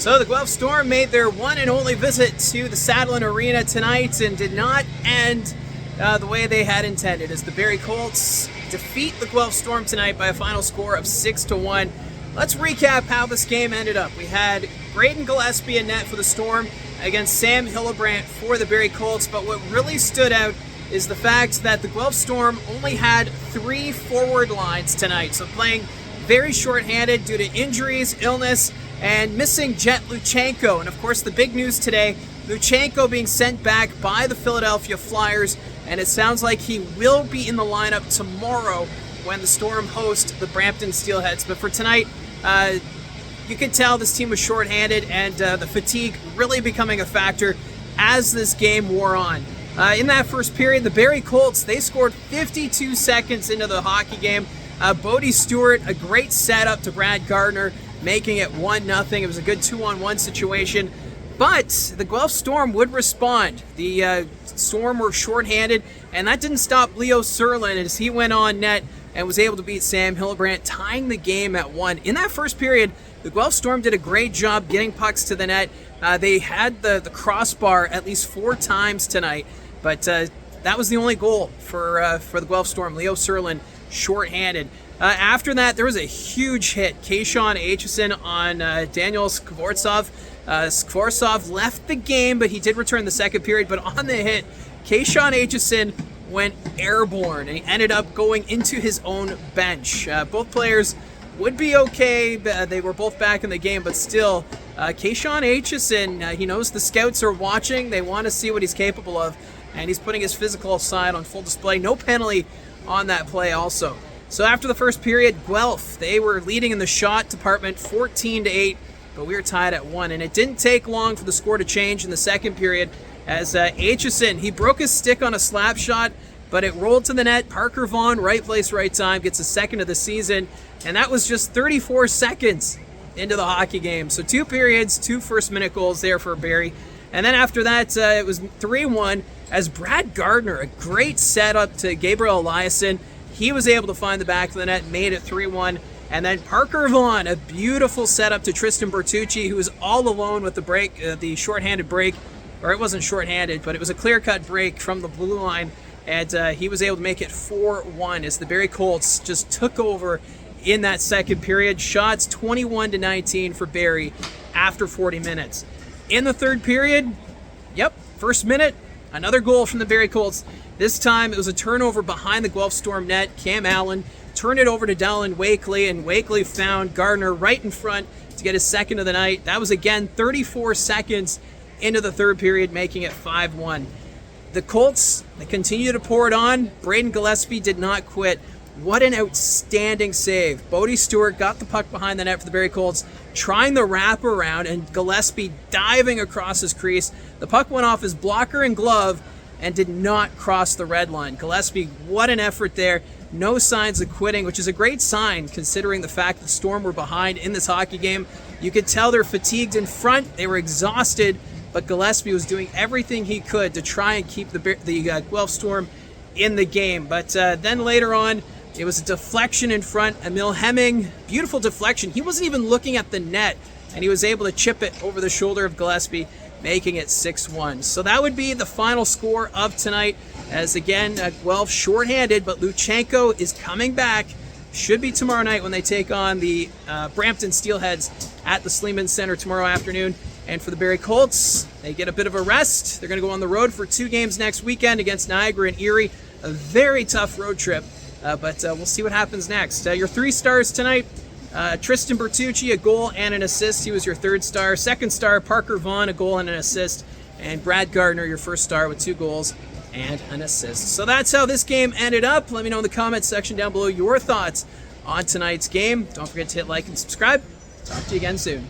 So the Guelph Storm made their one and only visit to the Saddlin Arena tonight and did not end the way they had intended, as the Barrie Colts defeat the Guelph Storm tonight by a final score of 6-1. Let's recap how this game ended up. We had Braden Gillespie in net for the Storm against Sam Hillebrand for the Barrie Colts, but what really stood out is the fact that the Guelph Storm only had 3 forward lines tonight, so playing very shorthanded due to injuries, illness, and missing Jet Luchenko. And of course the big news today, Luchenko being sent back by the Philadelphia Flyers, and it sounds like he will be in the lineup tomorrow when the Storm host the Brampton Steelheads. But for tonight, you could tell this team was shorthanded, and the fatigue really becoming a factor as this game wore on. In that first period, the Barrie Colts, they scored 52 seconds into the hockey game. Bodie Stewart, a great setup to Brad Gardner, making it 1-0. It was a good 2-on-1 situation. But the Guelph Storm would respond. The Storm were shorthanded, and that didn't stop Leo Serlin as he went on net and was able to beat Sam Hillebrand, tying the game at 1. In that first period, the Guelph Storm did a great job getting pucks to the net. They had the crossbar at least 4 times tonight, but that was the only goal for the Guelph Storm. Leo Serlin shorthanded. After that, there was a huge hit. Kayshawn Aitchison on Daniel Skvorsov. Skvorsov left the game, but he did return the second period. But on the hit, Kayshawn Aitchison went airborne, and he ended up going into his own bench. Both players would be okay. They were both back in the game, but still, Kayshawn Aitchison, he knows the scouts are watching. They want to see what he's capable of, and he's putting his physical side on full display. No penalty on that play also. So after the first period, Guelph, they were leading in the shot department 14-8, but we were tied at 1. And it didn't take long for the score to change in the second period as Aitchison, he broke his stick on a slap shot, but it rolled to the net. Parker Vaughn, right place, right time, gets a second of the season. And that was just 34 seconds into the hockey game. So 2 periods, 2 first-minute goals there for Barrie. And then after that, it was 3-1 as Brad Gardner, a great setup to Gabriel Eliasson. He was able to find the back of the net, made it 3-1. And then Parker Vaughn, a beautiful setup to Tristan Bertucci, who was all alone with the break, the shorthanded break. Or it wasn't shorthanded, but it was a clear-cut break from the blue line. And he was able to make it 4-1 as the Barrie Colts just took over in that second period. Shots 21-19 for Barrie after 40 minutes. In the third period, first minute, another goal from the Barrie Colts. This time it was a turnover behind the Guelph Storm net. Cam Allen turned it over to Dylan Wakely, and Wakely found Gardner right in front to get his second of the night. That was again 34 seconds into the third period, making it 5-1. The Colts, they continue to pour it on. Braden Gillespie did not quit. What an outstanding save. Bodie Stewart got the puck behind the net for the Barrie Colts, trying the wraparound, and Gillespie diving across his crease. The puck went off his blocker and glove and did not cross the red line. Gillespie, what an effort there. No signs of quitting, which is a great sign considering the fact that Storm were behind in this hockey game. You could tell they're fatigued in front. They were exhausted, but Gillespie was doing everything he could to try and keep the Guelph Storm in the game. But then later on, it was a deflection in front. Emil Hemming, beautiful deflection. He wasn't even looking at the net, and he was able to chip it over the shoulder of Gillespie, making it 6-1. So that would be the final score of tonight, as again, Guelph shorthanded, but Luchenko is coming back. Should be tomorrow night when they take on the Brampton Steelheads at the Sleeman Center tomorrow afternoon. And for the Barrie Colts, they get a bit of a rest. They're going to go on the road for 2 games next weekend against Niagara and Erie. A very tough road trip, but we'll see what happens next. Your 3 stars tonight, Tristan Bertucci, a goal and an assist. He was your 3rd star. 2nd star, Parker Vaughn, a goal and an assist. And Brad Gardner, your 1st star, with 2 goals and an assist. So that's how this game ended up. Let me know in the comments section down below your thoughts on tonight's game. Don't forget to hit like and subscribe. Talk to you again soon.